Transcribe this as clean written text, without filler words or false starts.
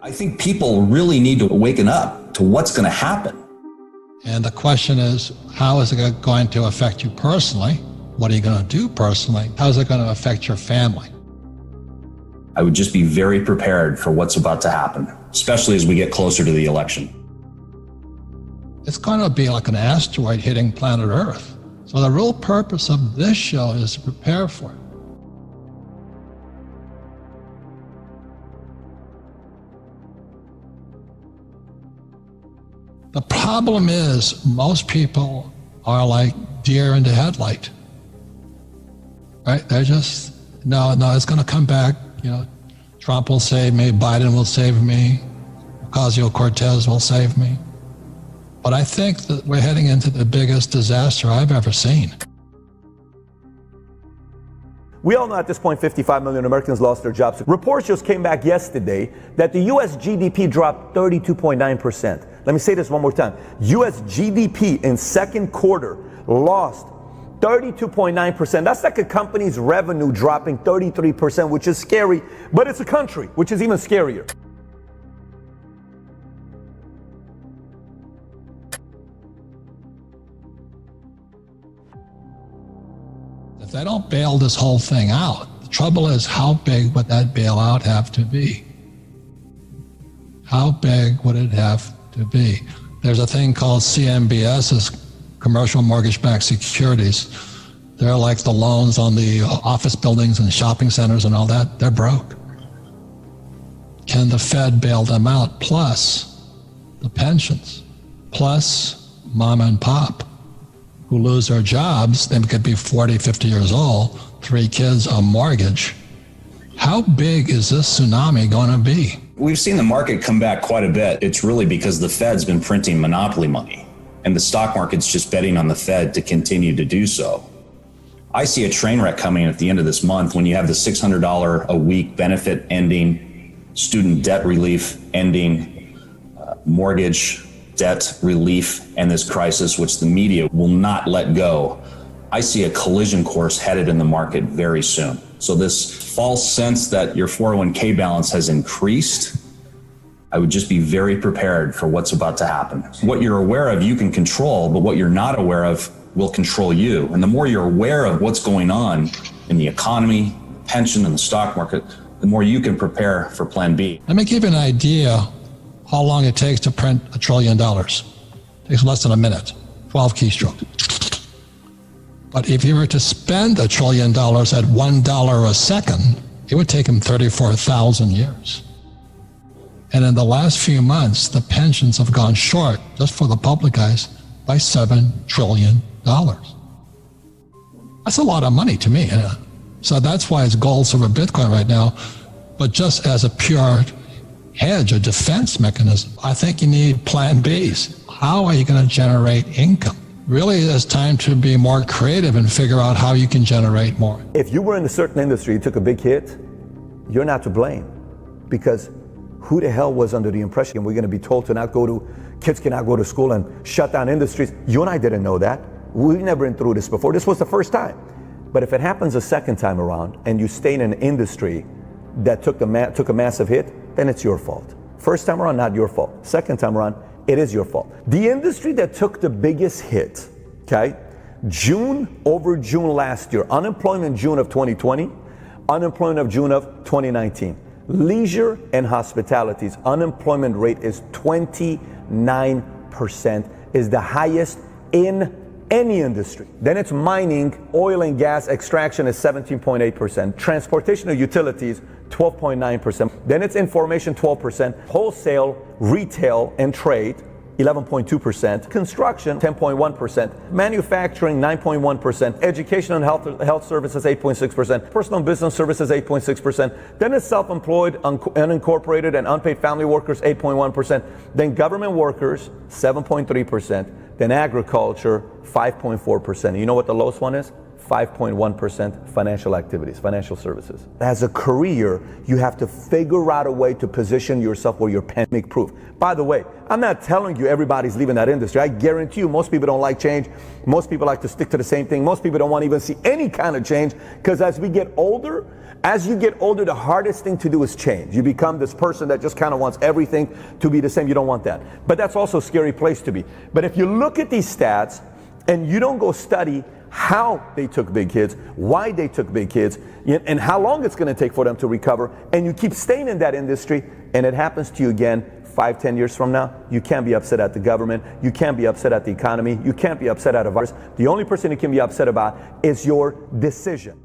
I think people really need to waken up to what's going to happen. And the question is, how is it going to affect you personally? What are you going to do personally? How is it going to affect your family? I would just be very prepared for what's about to happen, especially as we get closer to the election. It's going to be like an asteroid hitting planet Earth. So the real purpose of this show is to prepare for it. The problem is most people are like deer in the headlight, right? They're just, no, it's going to come back. You know, Trump will save me, Biden will save me, Ocasio-Cortez will save me. But I think that we're heading into the biggest disaster I've ever seen. We all know at this point 55 million Americans lost their jobs. Reports just came back yesterday that the U.S. GDP dropped 32.9%. Let me say this one more time. U.S. GDP in second quarter lost 32.9%. That's like a company's revenue dropping 33%, which is scary, but it's a country, which is even scarier. If they don't bail this whole thing out, the trouble is, how big would that bailout have to be? How big would it have to be? There's a thing called CMBS, commercial mortgage-backed securities. They're like the loans on the office buildings and shopping centers and all that. They're broke. Can the Fed bail them out? Plus the pensions, plus mom and pop who lose their jobs. They could be 40, 50 years old, 3 kids, a mortgage. How big is this tsunami going to be? We've seen the market come back quite a bit. It's really because the Fed's been printing monopoly money, and the stock market's just betting on the Fed to continue to do so. I see a train wreck coming at the end of this month when you have the $600 a week benefit ending, student debt relief ending, mortgage debt relief, and this crisis, which the media will not let go. I see a collision course headed in the market very soon. So this false sense that your 401k balance has increased, I would just be very prepared for what's about to happen. What you're aware of, you can control, but what you're not aware of will control you. And the more you're aware of what's going on in the economy, pension, and the stock market, the more you can prepare for Plan B. Let me give you an idea how long it takes to print $1 trillion. It takes less than a minute, 12 keystrokes. But if you were to spend $1 trillion at $1 a second, it would take him 34,000 years. And in the last few months, the pensions have gone short, just for the public guys, by $7 trillion. That's a lot of money to me. So that's why it's gold, silver, Bitcoin right now. But just as a pure hedge, a defense mechanism, I think you need Plan Bs. How are you going to generate income? Really, it's time to be more creative and figure out how you can generate more. If you were in a certain industry, you took a big hit, you're not to blame, because who the hell was under the impression we're going to be told to not go to, kids cannot go to school and shut down industries? You and I didn't know that. We've never been through this before. This was the first time. But if it happens a second time around and you stay in an industry that took a massive hit, then it's your fault. First time around, not your fault. Second time around, it is your fault. The industry that took the biggest hit, okay, June over June last year, unemployment June of 2020, unemployment of June of 2019. Leisure and hospitality's unemployment rate is 29%, is the highest in any industry. Then it's mining, oil and gas extraction is 17.8%, transportation or utilities 12.9%, then it's information 12%, wholesale, retail and trade 11.2%, construction 10.1%, manufacturing 9.1%, education and health services 8.6%, personal and business services 8.6%, then it's self-employed, unincorporated and unpaid family workers 8.1%, then government workers 7.3%, then agriculture 5.4%. You know what the lowest one is? 5.1% financial activities, financial services. As a career, you have to figure out a way to position yourself where you're pandemic proof. By the way, I'm not telling you everybody's leaving that industry. I guarantee you most people don't like change. Most people like to stick to the same thing. Most people don't want to even see any kind of change, because as we get older, As you get older, the hardest thing to do is change. You become this person that just kind of wants everything to be the same. You don't want that. But that's also a scary place to be. But if you look at these stats and you don't go study how they took big hits, why they took big hits, and how long it's going to take for them to recover, and you keep staying in that industry, and it happens to you again 5-10 years from now, you can't be upset at the government, you can't be upset at the economy, you can't be upset at a virus. The only person you can be upset about is your decision.